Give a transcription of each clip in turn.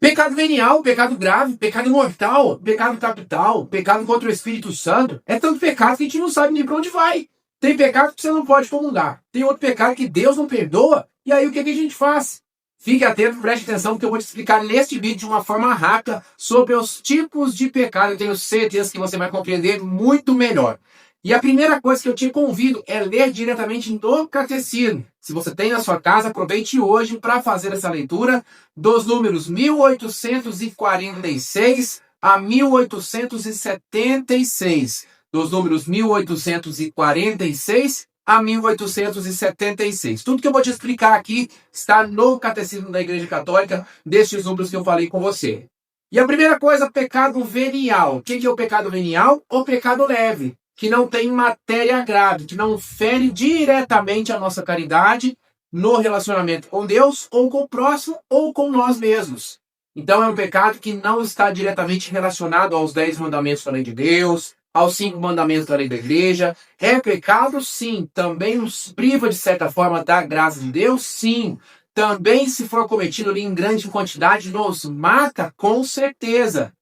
Pecado venial, pecado grave, pecado mortal, pecado capital, pecado contra o Espírito Santo. É tanto pecado que a gente não sabe nem para onde vai. Tem pecado que você não pode comungar. Tem outro pecado que Deus não perdoa. E aí o que a gente faz? Fique atento, preste atenção, que eu vou te explicar neste vídeo de uma forma rápida sobre os tipos de pecado. Eu tenho certeza que você vai compreender muito melhor. E a primeira coisa que eu te convido é ler diretamente no Catecismo. Se você tem na sua casa, aproveite hoje para fazer essa leitura dos números 1846 a 1876. Dos números 1846 a 1876. Tudo que eu vou te explicar aqui está no Catecismo da Igreja Católica, destes números que eu falei com você. E a primeira coisa, pecado venial. O que é o pecado venial? O pecado leve, que não tem matéria grave, que não fere diretamente a nossa caridade no relacionamento com Deus, ou com o próximo, ou com nós mesmos. Então é um pecado que não está diretamente relacionado aos 10 mandamentos da lei de Deus, aos 5 mandamentos da lei da igreja. É pecado, sim. Também nos priva, de certa forma, da graça de Deus, sim. Também, se for cometido ali em grande quantidade, nos mata, com certeza.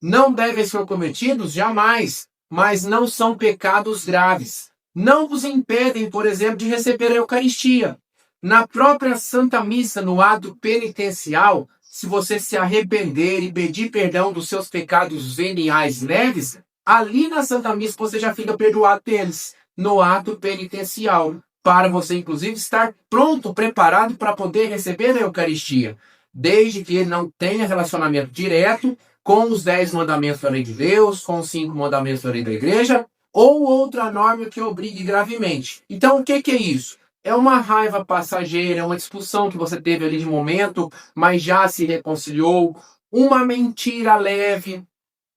Não devem ser cometidos, jamais. Mas não são pecados graves. Não vos impedem, por exemplo, de receber a Eucaristia. Na própria Santa Missa, no ato penitencial, se você se arrepender e pedir perdão dos seus pecados veniais leves, ali na Santa Missa você já fica perdoado deles, no ato penitencial, para você, inclusive, estar pronto, preparado para poder receber a Eucaristia, desde que ele não tenha relacionamento direto com os 10 mandamentos da lei de Deus, com os 5 mandamentos da lei da igreja, ou outra norma que obrigue gravemente. Então, o que é isso? É uma raiva passageira, é uma discussão que você teve ali de momento, mas já se reconciliou, uma mentira leve,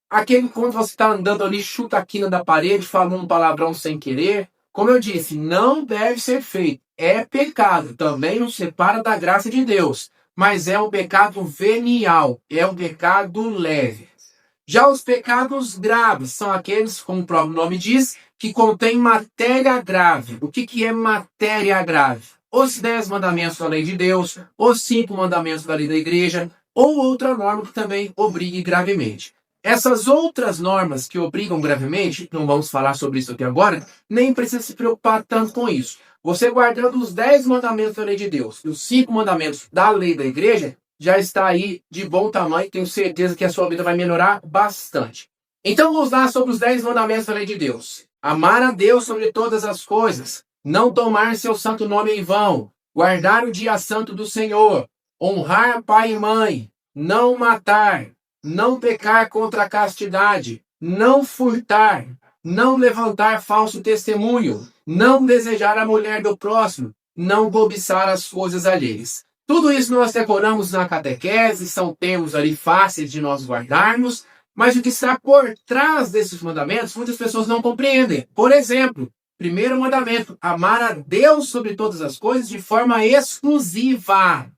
aquele quando você está andando ali, chuta a quina da parede, fala um palavrão sem querer. Como eu disse, não deve ser feito. É pecado, também nos separa da graça de Deus. Mas é um pecado venial, é um pecado leve. Já os pecados graves são aqueles, como o próprio nome diz, que contêm matéria grave. O que é matéria grave? Os 10 mandamentos da lei de Deus, os 5 mandamentos da lei da igreja, ou outra norma que também obrigue gravemente. Essas outras normas que obrigam gravemente, não vamos falar sobre isso aqui agora, nem precisa se preocupar tanto com isso. Você guardando os 10 mandamentos da lei de Deus e os 5 mandamentos da lei da igreja, já está aí de bom tamanho, tenho certeza que a sua vida vai melhorar bastante. Então vamos lá sobre os 10 mandamentos da lei de Deus. Amar a Deus sobre todas as coisas, não tomar seu santo nome em vão, guardar o dia santo do Senhor, honrar pai e mãe, não matar, não pecar contra a castidade, não furtar, não levantar falso testemunho, não desejar a mulher do próximo, não cobiçar as coisas alheias. Tudo isso nós decoramos na catequese, são termos ali fáceis de nós guardarmos, mas o que está por trás desses mandamentos, muitas pessoas não compreendem. Por exemplo, primeiro mandamento, amar a Deus sobre todas as coisas de forma exclusiva.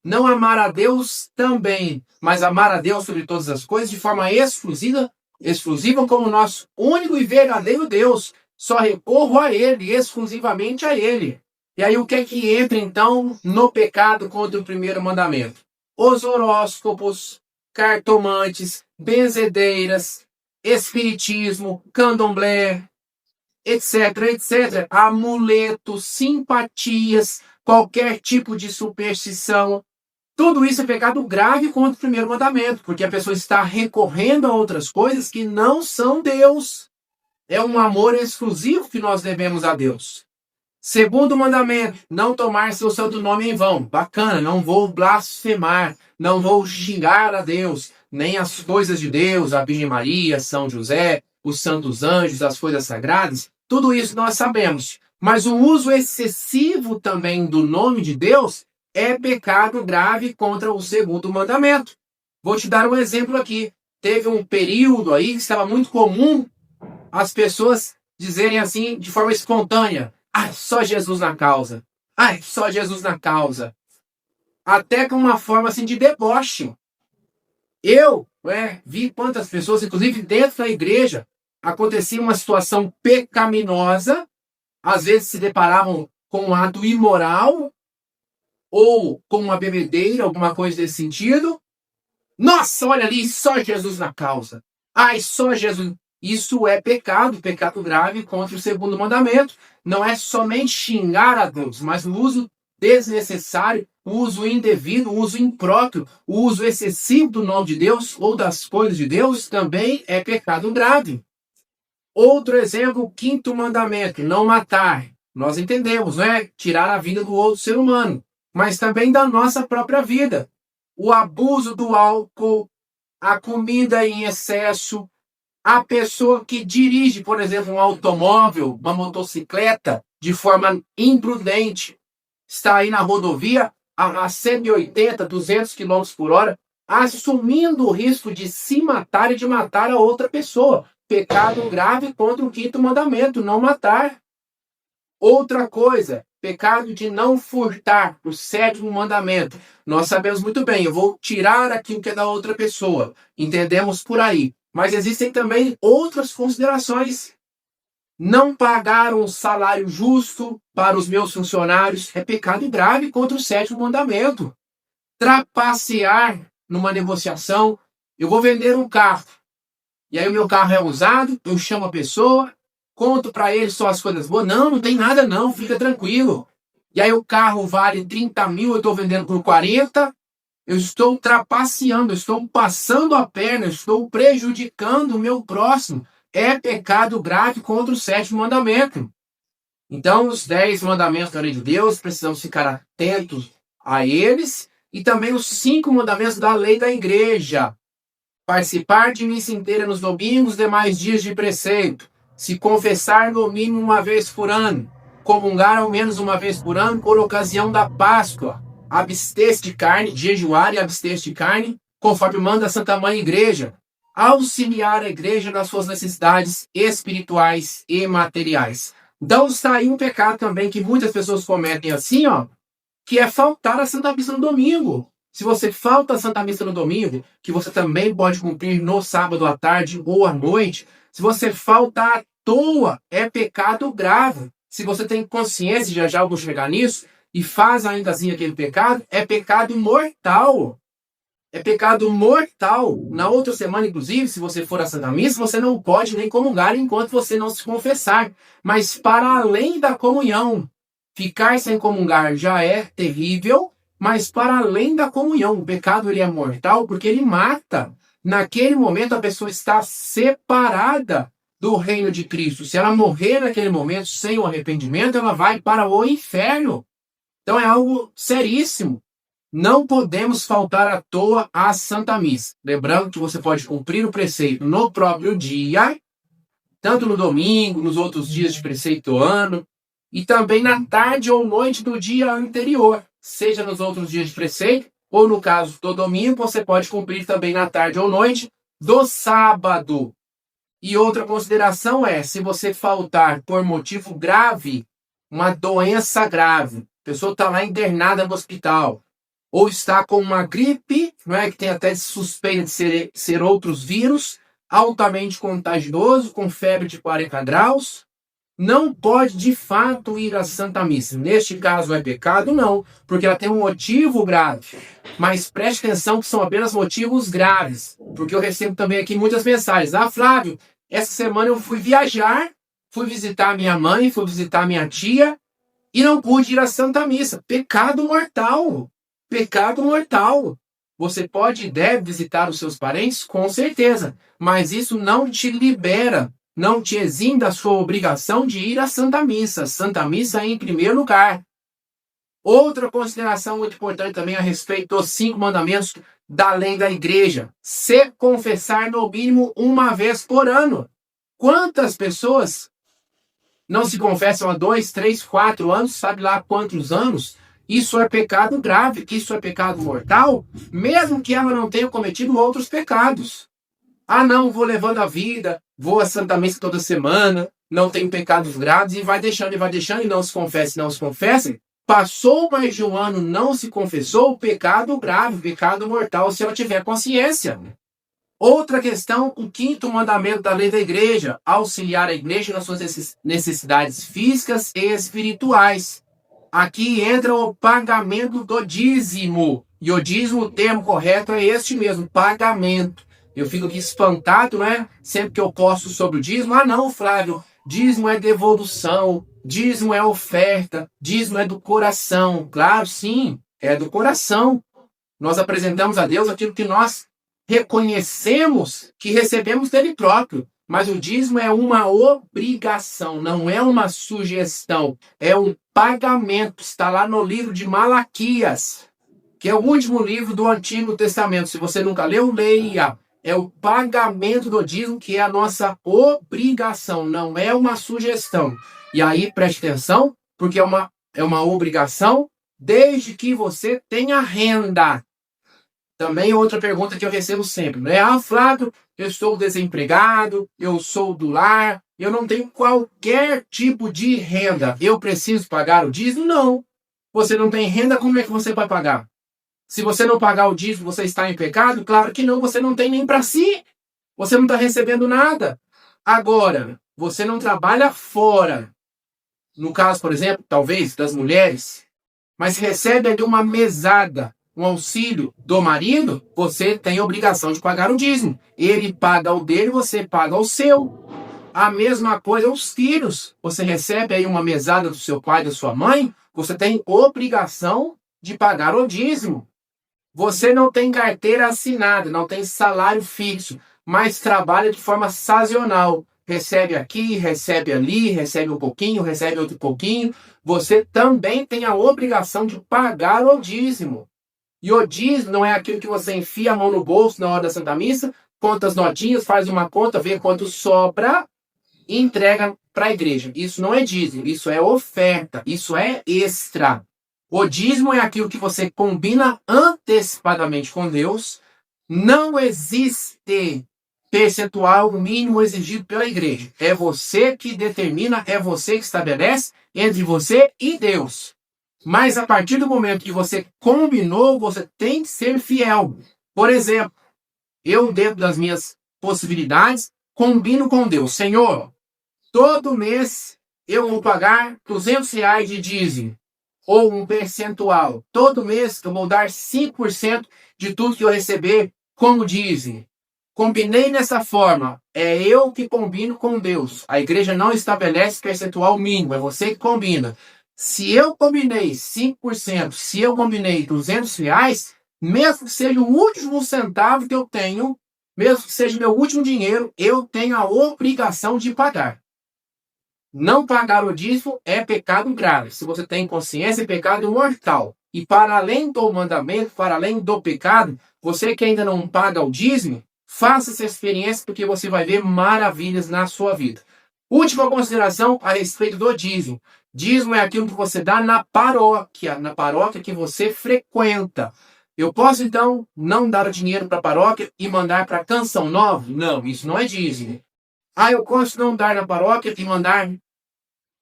Não amar a Deus também, mas amar a Deus sobre todas as coisas de forma exclusiva como nosso único e verdadeiro Deus. Só recorro a Ele, exclusivamente a Ele. E aí o que é que entra então no pecado contra o primeiro mandamento? Os horóscopos, cartomantes, benzedeiras, espiritismo, candomblé, etc, etc. Amuletos, simpatias, qualquer tipo de superstição. Tudo isso é pecado grave contra o primeiro mandamento, porque a pessoa está recorrendo a outras coisas que não são Deus. É um amor exclusivo que nós devemos a Deus. Segundo mandamento, não tomar seu santo nome em vão. Bacana, não vou blasfemar, não vou xingar a Deus, nem as coisas de Deus, a Virgem Maria, São José, os santos anjos, as coisas sagradas. Tudo isso nós sabemos. Mas o uso excessivo também do nome de Deus é pecado grave contra o segundo mandamento. Vou te dar um exemplo aqui. Teve um período aí que estava muito comum as pessoas dizerem assim de forma espontânea: ai, só Jesus na causa. Ai, só Jesus na causa. Até com uma forma assim de deboche. Eu vi quantas pessoas, inclusive dentro da igreja, acontecia uma situação pecaminosa, às vezes se deparavam com um ato imoral, ou com uma bebedeira, alguma coisa desse sentido, Nossa, olha ali, só Jesus na causa. Ai, só Jesus. Isso é pecado, pecado grave contra o segundo mandamento. Não é somente xingar a Deus, mas o uso desnecessário, o uso indevido, o uso impróprio, o uso excessivo do nome de Deus ou das coisas de Deus também é pecado grave. Outro exemplo, o quinto mandamento, não matar. Nós entendemos, não é tirar a vida do outro ser humano, mas também da nossa própria vida. O abuso do álcool, a comida em excesso, a pessoa que dirige, por exemplo, um automóvel, uma motocicleta, de forma imprudente, está aí na rodovia a 180, 200 quilômetros por hora, assumindo o risco de se matar e de matar a outra pessoa. Pecado grave contra o quinto mandamento, não matar. Outra coisa, pecado de não furtar, o sétimo mandamento. Nós sabemos muito bem, eu vou tirar aquilo que é da outra pessoa. Entendemos por aí. Mas existem também outras considerações. Não pagar um salário justo para os meus funcionários é pecado grave contra o sétimo mandamento. Trapacear numa negociação. Eu vou vender um carro. E aí o meu carro é usado, eu chamo a pessoa, conto para ele só as coisas boas. Não, não tem nada não, fica tranquilo. E aí o carro vale 30 mil, eu estou vendendo por 40. Eu estou trapaceando, eu estou passando a perna, eu estou prejudicando o meu próximo. É pecado grave contra o sétimo mandamento. Então, os 10 mandamentos da lei de Deus, precisamos ficar atentos a eles. E também os 5 mandamentos da lei da igreja. Participar de missa inteira nos domingos, demais dias de preceito. Se confessar no mínimo uma vez por ano. Comungar ao menos uma vez por ano por ocasião da Páscoa. Abster-se de carne, jejuar e abster-se de carne, conforme manda a Santa Mãe Igreja. Auxiliar a igreja nas suas necessidades espirituais e materiais. Então está aí um pecado também que muitas pessoas cometem assim, ó, que é faltar a Santa Missa no domingo. Se você falta a Santa Missa no domingo, que você também pode cumprir no sábado à tarde ou à noite, se você falta à toa, é pecado grave. Se você tem consciência, já eu vou chegar nisso, e faz ainda assim aquele pecado, é pecado mortal. É pecado mortal. Na outra semana, inclusive, se você for à Santa Missa, você não pode nem comungar enquanto você não se confessar. Mas para além da comunhão, ficar sem comungar já é terrível, mas para além da comunhão, o pecado ele é mortal porque ele mata. Naquele momento a pessoa está separada do reino de Cristo. Se ela morrer naquele momento sem o arrependimento, ela vai para o inferno. Então é algo seríssimo. Não podemos faltar à toa à Santa Missa. Lembrando que você pode cumprir o preceito no próprio dia, tanto no domingo, nos outros dias de preceito do ano, e também na tarde ou noite do dia anterior, seja nos outros dias de preceito, ou no caso do domingo, você pode cumprir também na tarde ou noite do sábado. E outra consideração é, se você faltar por motivo grave, uma doença grave, a pessoa está lá internada no hospital, ou está com uma gripe, não é, que tem até suspeita de ser outros vírus, altamente contagioso, com febre de 40 graus, não pode de fato ir à Santa Missa. Neste caso é pecado? Não, porque ela tem um motivo grave. Mas preste atenção que são apenas motivos graves, porque eu recebo também aqui muitas mensagens. Ah, Flávio, essa semana eu fui viajar, fui visitar minha mãe, fui visitar minha tia, e não pude ir à Santa Missa. Pecado mortal. Pecado mortal. Você pode e deve visitar os seus parentes, com certeza, mas isso não te libera, não te exime da sua obrigação de ir à Santa Missa. Santa Missa em primeiro lugar. Outra consideração muito importante também a respeito dos 5 mandamentos da lei da igreja. Se confessar no mínimo uma vez por ano. Quantas pessoas não se confessam há 2, 3, 4 anos, sabe lá quantos anos? Isso é pecado grave, que isso é pecado mortal, mesmo que ela não tenha cometido outros pecados. Ah, não, vou levando a vida, vou à Santa Missa toda semana, não tenho pecados graves, e vai deixando, e não se confesse, não se confesse. Passou mais de um ano, não se confessou, pecado grave, pecado mortal, se ela tiver consciência. Outra questão, o 5º mandamento da lei da igreja, auxiliar a igreja nas suas necessidades físicas e espirituais. Aqui entra o pagamento do dízimo. E o dízimo, o termo correto é este mesmo, pagamento. Eu fico aqui espantado, né? Sempre que eu posto sobre o dízimo, ah não, Flávio, dízimo é devolução, dízimo é oferta, dízimo é do coração. Claro, sim, é do coração. Nós apresentamos a Deus aquilo que nós reconhecemos que recebemos dele próprio. Mas o dízimo é uma obrigação, não é uma sugestão, é um pagamento. Está lá no livro de Malaquias, que é o último livro do Antigo Testamento. Se você nunca leu, leia. É o pagamento do dízimo, que é a nossa obrigação, não é uma sugestão. E aí, preste atenção, porque é uma obrigação desde que você tenha renda. Também outra pergunta que eu recebo sempre, né? Ah, Flávio, eu estou desempregado, eu sou do lar, eu não tenho qualquer tipo de renda. Eu preciso pagar o dízimo? Não. Você não tem renda, como é que você vai pagar? Se você não pagar o dízimo, você está em pecado? Claro que não, você não tem nem para si. Você não está recebendo nada. Agora, você não trabalha fora. No caso, por exemplo, talvez, das mulheres, mas recebe ali uma mesada, um auxílio do marido, você tem a obrigação de pagar o dízimo. Ele paga o dele, você paga o seu. A mesma coisa os filhos. Você recebe aí uma mesada do seu pai, da sua mãe, você tem obrigação de pagar o dízimo. Você não tem carteira assinada, não tem salário fixo, mas trabalha de forma sazonal. Recebe aqui, recebe ali, recebe um pouquinho, recebe outro pouquinho. Você também tem a obrigação de pagar o dízimo. E o dízimo não é aquilo que você enfia a mão no bolso na hora da Santa Missa, conta as notinhas, faz uma conta, vê quanto sobra e entrega para a igreja. Isso não é dízimo, isso é oferta, isso é extra. O dízimo é aquilo que você combina antecipadamente com Deus. Não existe percentual mínimo exigido pela igreja. É você que determina, é você que estabelece entre você e Deus. Mas a partir do momento que você combinou, você tem que ser fiel. Por exemplo, eu, dentro das minhas possibilidades, combino com Deus. Senhor, todo mês eu vou pagar R$ 200 de dízimo. Ou um percentual. Todo mês eu vou dar 5% de tudo que eu receber como dízimo. Combinei nessa forma. É eu que combino com Deus. A igreja não estabelece percentual mínimo. É você que combina. Se eu combinei 5%, se eu combinei R$ 200, mesmo que seja o último centavo que eu tenho, mesmo que seja meu último dinheiro, eu tenho a obrigação de pagar. Não pagar o dízimo é pecado grave. Se você tem consciência, é pecado mortal. E para além do mandamento, para além do pecado, você que ainda não paga o dízimo, faça essa experiência porque você vai ver maravilhas na sua vida. Última consideração a respeito do dízimo. Dízimo é aquilo que você dá na paróquia que você frequenta. Eu posso, então, não dar o dinheiro para a paróquia e mandar para a Canção Nova? Não, isso não é dízimo. Ah, eu posso não dar na paróquia e mandar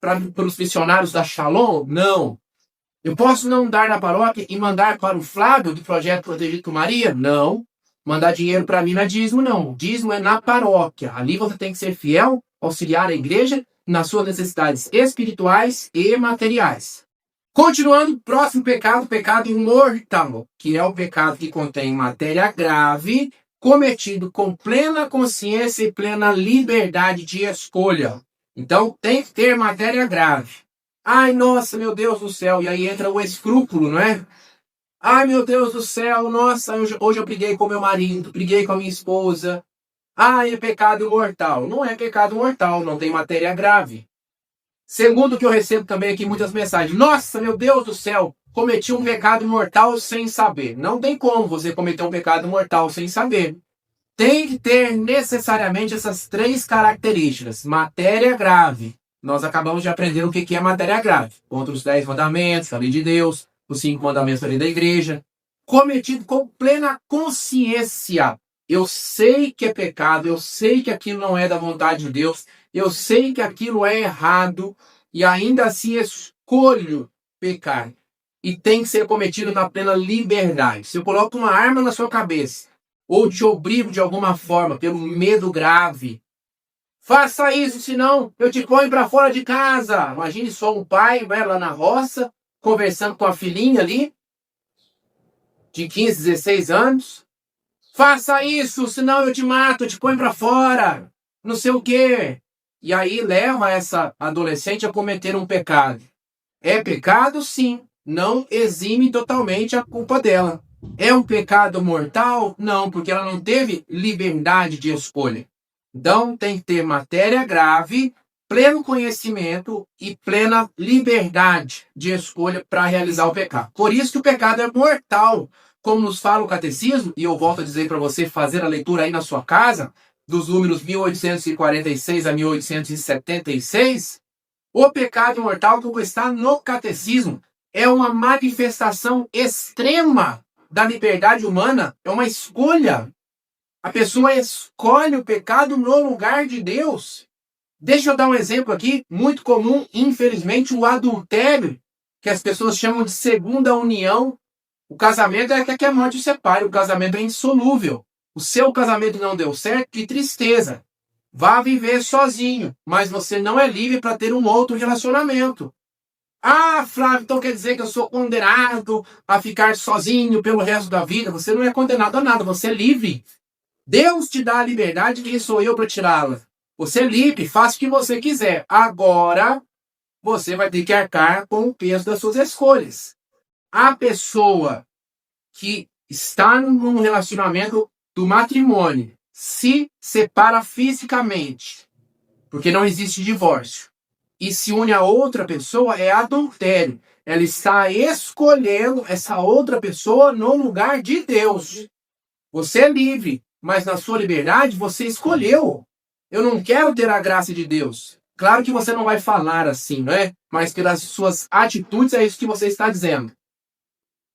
para os missionários da Shalom? Não. Eu posso não dar na paróquia e mandar para o Flávio do Projeto Protegido com Maria? Não. Mandar dinheiro para mim não é dízimo, não. Dízimo é na paróquia. Ali você tem que ser fiel, auxiliar a igreja nas suas necessidades espirituais e materiais. Continuando, próximo pecado, pecado mortal, que é o pecado que contém matéria grave, cometido com plena consciência e plena liberdade de escolha. Então, tem que ter matéria grave. Ai, nossa, meu Deus do céu. E aí entra o escrúpulo, não é? Ai, meu Deus do céu, nossa, hoje eu briguei com meu marido, briguei com a minha esposa. Ai, é pecado mortal. Não é pecado mortal, não tem matéria grave. Segundo que eu recebo também aqui muitas mensagens. Nossa, meu Deus do céu, cometi um pecado mortal sem saber. Não tem como você cometer um pecado mortal sem saber. Tem que ter necessariamente essas 3 características. Matéria grave. Nós acabamos de aprender o que é matéria grave. Contra os 10 mandamentos, a lei de Deus, os 5 mandamentos da lei da igreja. Cometido com plena consciência. Eu sei que é pecado, eu sei que aquilo não é da vontade de Deus, eu sei que aquilo é errado e ainda assim escolho pecar. E tem que ser cometido na plena liberdade. Se eu coloco uma arma na sua cabeça ou te obrigo de alguma forma pelo medo grave, faça isso, senão eu te ponho para fora de casa. Imagine só um pai, vai lá na roça, conversando com a filhinha ali. de 15, 16 anos. Faça isso, senão eu te mato, eu te ponho pra fora. Não sei o quê. E aí leva essa adolescente a cometer um pecado. É pecado, sim. Não exime totalmente a culpa dela. É um pecado mortal? Não, porque ela não teve liberdade de escolha. Então tem que ter matéria grave, pleno conhecimento e plena liberdade de escolha para realizar o pecado. Por isso que o pecado é mortal. Como nos fala o catecismo, e eu volto a dizer para você fazer a leitura aí na sua casa, dos números 1846 a 1876, o pecado mortal, como está no catecismo, é uma manifestação extrema da liberdade humana, é uma escolha. A pessoa escolhe o pecado no lugar de Deus. Deixa eu dar um exemplo aqui, muito comum, infelizmente, o adultério, que as pessoas chamam de segunda união. O casamento é que a morte o separe, o casamento é insolúvel. O seu casamento não deu certo, que tristeza. Vá viver sozinho, mas você não é livre para ter um outro relacionamento. Ah, Flávio, então quer dizer que eu sou condenado a ficar sozinho pelo resto da vida? Você não é condenado a nada, você é livre. Deus te dá a liberdade, quem sou eu para tirá-la? Você é livre, faça o que você quiser. Agora, você vai ter que arcar com o peso das suas escolhas. A pessoa que está num relacionamento do matrimônio se separa fisicamente, porque não existe divórcio, e se une a outra pessoa, é adultério. Ela está escolhendo essa outra pessoa no lugar de Deus. Você é livre, mas na sua liberdade você escolheu. Eu não quero ter a graça de Deus. Claro que você não vai falar assim, não é? Mas pelas suas atitudes é isso que você está dizendo.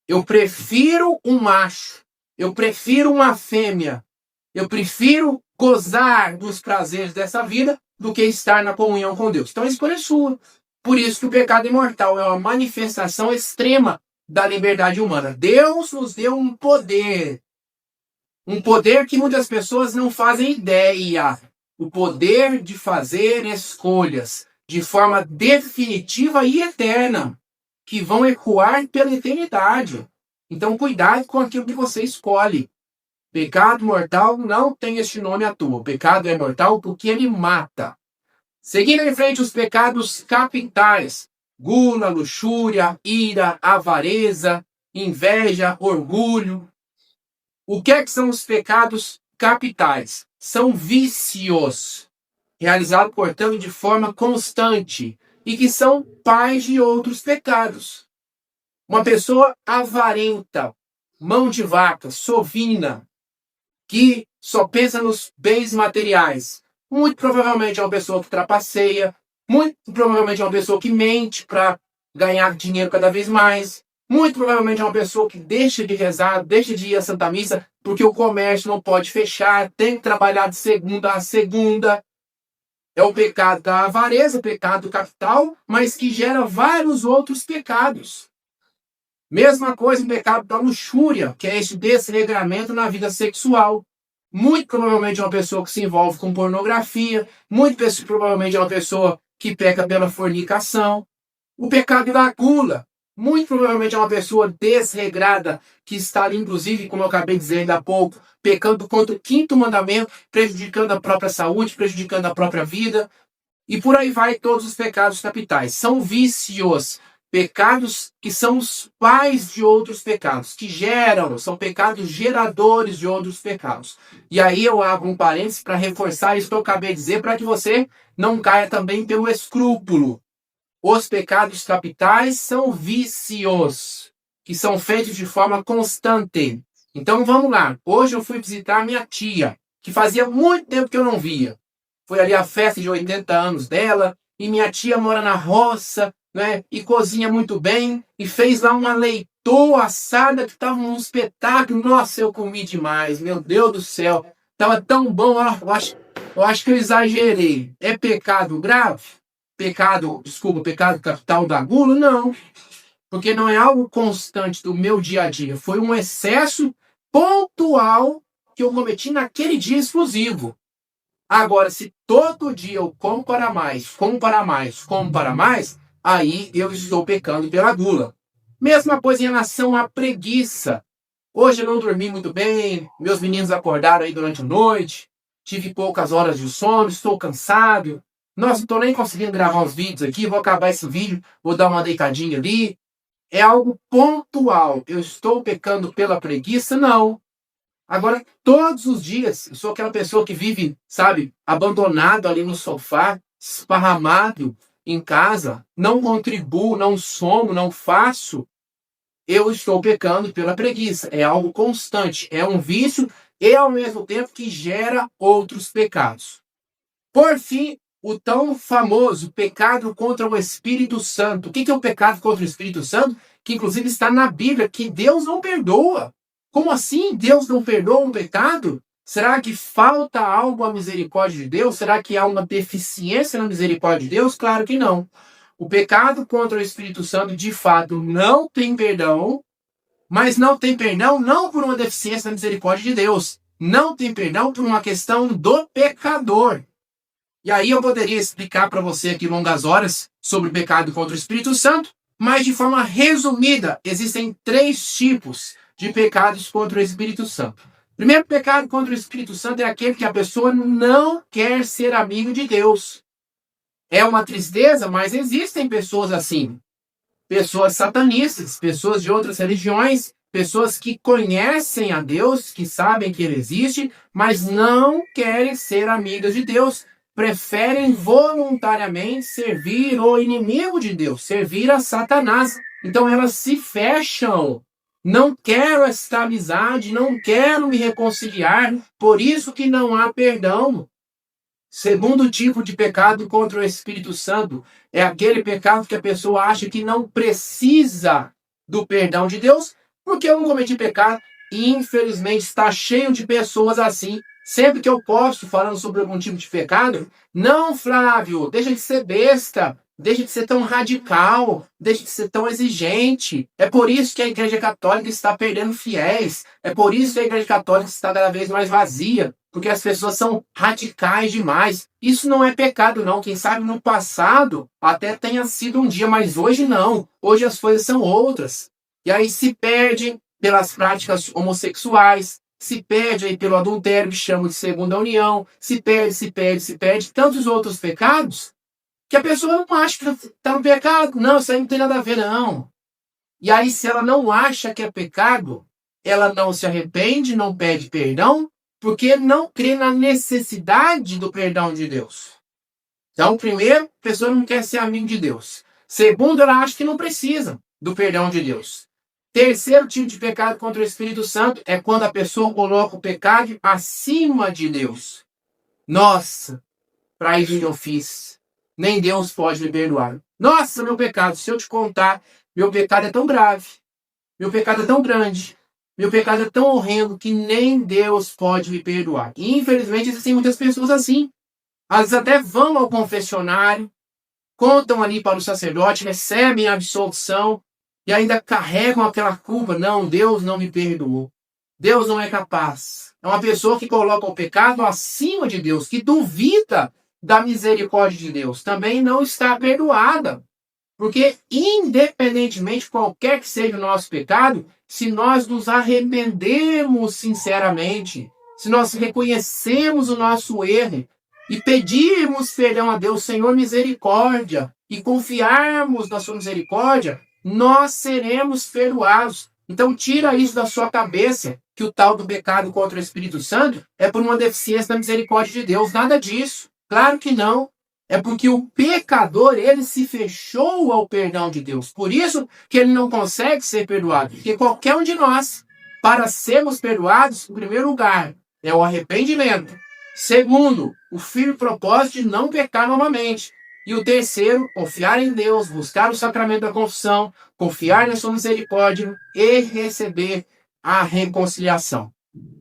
Eu prefiro um macho. Eu prefiro uma fêmea. Eu prefiro gozar dos prazeres dessa vida do que estar na comunhão com Deus. Então a escolha é sua. Por isso que o pecado mortal é uma manifestação extrema da liberdade humana. Deus nos deu um poder. Um poder que muitas pessoas não fazem ideia. O poder de fazer escolhas de forma definitiva e eterna, que vão ecoar pela eternidade. Então, cuidado com aquilo que você escolhe. Pecado mortal não tem este nome à toa. O pecado é mortal porque ele mata. Seguindo em frente os pecados capitais: gula, luxúria, ira, avareza, inveja, orgulho. O que é que são os pecados capitais? São vícios, realizados, portanto, de forma constante, e que são pais de outros pecados. Uma pessoa avarenta, mão de vaca, sovina, que só pensa nos bens materiais, muito provavelmente é uma pessoa que trapaceia, muito provavelmente é uma pessoa que mente para ganhar dinheiro cada vez mais, muito provavelmente é uma pessoa que deixa de rezar, deixa de ir à Santa Missa, porque o comércio não pode fechar, tem que trabalhar de segunda a segunda. É o pecado da avareza, pecado capital, mas que gera vários outros pecados. Mesma coisa o pecado da luxúria, que é esse desregramento na vida sexual. Muito provavelmente é uma pessoa que se envolve com pornografia, muito provavelmente é uma pessoa que peca pela fornicação. O pecado da gula, muito provavelmente é uma pessoa desregrada, que está ali, inclusive, como eu acabei de dizer ainda há pouco, pecando contra o quinto mandamento, prejudicando a própria saúde, prejudicando a própria vida. E por aí vai todos os pecados capitais. São vícios, pecados que são os pais de outros pecados, que geram, são pecados geradores de outros pecados. E aí eu abro um parênteses para reforçar isso que eu acabei de dizer, para que você não caia também pelo escrúpulo. Os pecados capitais são vícios, que são feitos de forma constante. Então vamos lá. Hoje eu fui visitar minha tia, que fazia muito tempo que eu não via. Foi ali a festa de 80 anos dela, e minha tia mora na roça, né? E cozinha muito bem, e fez lá uma leitoa assada que estava um espetáculo. Nossa, eu comi demais, meu Deus do céu. Tava tão bom, eu acho que eu exagerei. É pecado grave? Pecado capital da gula? Não. Porque não é algo constante do meu dia a dia. Foi um excesso pontual que eu cometi naquele dia exclusivo. Agora, se todo dia eu como para mais, aí eu estou pecando pela gula. Mesma coisa em relação à preguiça. Hoje eu não dormi muito bem, meus meninos acordaram aí durante a noite, tive poucas horas de sono, estou cansado. Nossa, não estou nem conseguindo gravar uns vídeos aqui, vou acabar esse vídeo, vou dar uma deitadinha ali. É algo pontual. Eu estou pecando pela preguiça? Não. Agora, todos os dias, eu sou aquela pessoa que vive, sabe, abandonado ali no sofá, esparramado em casa, não contribuo, não somo, não faço. Eu estou pecando pela preguiça. É algo constante, é um vício e ao mesmo tempo que gera outros pecados. Por fim, o tão famoso pecado contra o Espírito Santo. O que é o pecado contra o Espírito Santo? Que inclusive está na Bíblia, que Deus não perdoa. Como assim Deus não perdoa um pecado? Será que falta algo à misericórdia de Deus? Será que há uma deficiência na misericórdia de Deus? Claro que não. O pecado contra o Espírito Santo, de fato, não tem perdão, mas não tem perdão não por uma deficiência na misericórdia de Deus. Não tem perdão por uma questão do pecador. E aí eu poderia explicar para você aqui longas horas sobre o pecado contra o Espírito Santo, mas de forma resumida, existem 3 tipos de pecados contra o Espírito Santo. O primeiro pecado contra o Espírito Santo é aquele que a pessoa não quer ser amigo de Deus. É uma tristeza, mas existem pessoas assim. Pessoas satanistas, pessoas de outras religiões, pessoas que conhecem a Deus, que sabem que Ele existe, mas não querem ser amigas de Deus. Preferem voluntariamente servir o inimigo de Deus, servir a Satanás. Então elas se fecham. Não quero esta amizade, não quero me reconciliar, por isso que não há perdão. Segundo tipo de pecado contra o Espírito Santo é aquele pecado que a pessoa acha que não precisa do perdão de Deus, porque eu não cometi pecado e infelizmente está cheio de pessoas assim. Sempre que eu posto falando sobre algum tipo de pecado, não, Flávio, deixa de ser besta, deixa de ser tão radical, deixa de ser tão exigente. É por isso que a Igreja Católica está perdendo fiéis. É por isso que a Igreja Católica está cada vez mais vazia, porque as pessoas são radicais demais. Isso não é pecado, não. Quem sabe no passado até tenha sido um dia, mas hoje não. Hoje as coisas são outras. E aí se perdem pelas práticas homossexuais, se perde aí pelo adultério, que chamam de segunda união, se perde, tantos outros pecados, que a pessoa não acha que está no pecado. Não, isso aí não tem nada a ver, não. E aí, se ela não acha que é pecado, ela não se arrepende, não pede perdão, porque não crê na necessidade do perdão de Deus. Então, primeiro, a pessoa não quer ser amigo de Deus. Segundo, ela acha que não precisa do perdão de Deus. Terceiro tipo de pecado contra o Espírito Santo é quando a pessoa coloca o pecado acima de Deus. Nossa, para isso que eu fiz. Nem Deus pode me perdoar. Nossa, meu pecado, se eu te contar, meu pecado é tão grave, meu pecado é tão grande, meu pecado é tão horrendo que nem Deus pode me perdoar. E infelizmente existem muitas pessoas assim. Elas até vão ao confessionário, contam ali para o sacerdote, recebem a absolvição, e ainda carregam aquela culpa. Não, Deus não me perdoou. Deus não é capaz. É uma pessoa que coloca o pecado acima de Deus, que duvida da misericórdia de Deus. Também não está perdoada. Porque, independentemente de qualquer que seja o nosso pecado, se nós nos arrependemos sinceramente, se nós reconhecemos o nosso erro e pedirmos perdão a Deus, Senhor, misericórdia, e confiarmos na sua misericórdia, nós seremos perdoados. Então tira isso da sua cabeça, que o tal do pecado contra o Espírito Santo é por uma deficiência da misericórdia de Deus. Nada disso. Claro que não. É porque o pecador, ele se fechou ao perdão de Deus. Por isso que ele não consegue ser perdoado. Porque qualquer um de nós, para sermos perdoados, em primeiro lugar, é o arrependimento. Segundo, o firme propósito de não pecar novamente. E o terceiro, confiar em Deus, buscar o sacramento da confissão, confiar na sua misericórdia e receber a reconciliação.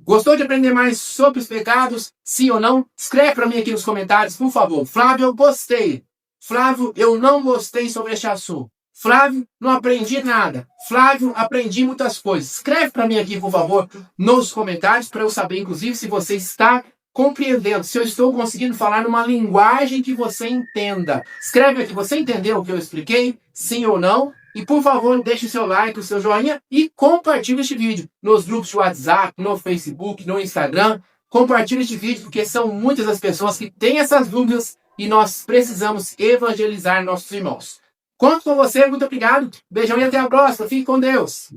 Gostou de aprender mais sobre os pecados? Sim ou não? Escreve para mim aqui nos comentários, por favor. Flávio, eu gostei. Flávio, eu não gostei sobre este assunto. Flávio, não aprendi nada. Flávio, aprendi muitas coisas. Escreve para mim aqui, por favor, nos comentários, para eu saber, inclusive, se você está compreendendo, se eu estou conseguindo falar numa linguagem que você entenda. Escreve aqui, você entendeu o que eu expliquei? Sim ou não? E por favor, deixe o seu like, o seu joinha e compartilhe este vídeo nos grupos de WhatsApp, no Facebook, no Instagram. Compartilhe este vídeo porque são muitas as pessoas que têm essas dúvidas e nós precisamos evangelizar nossos irmãos. Conto com você, muito obrigado. Beijão e até a próxima. Fique com Deus.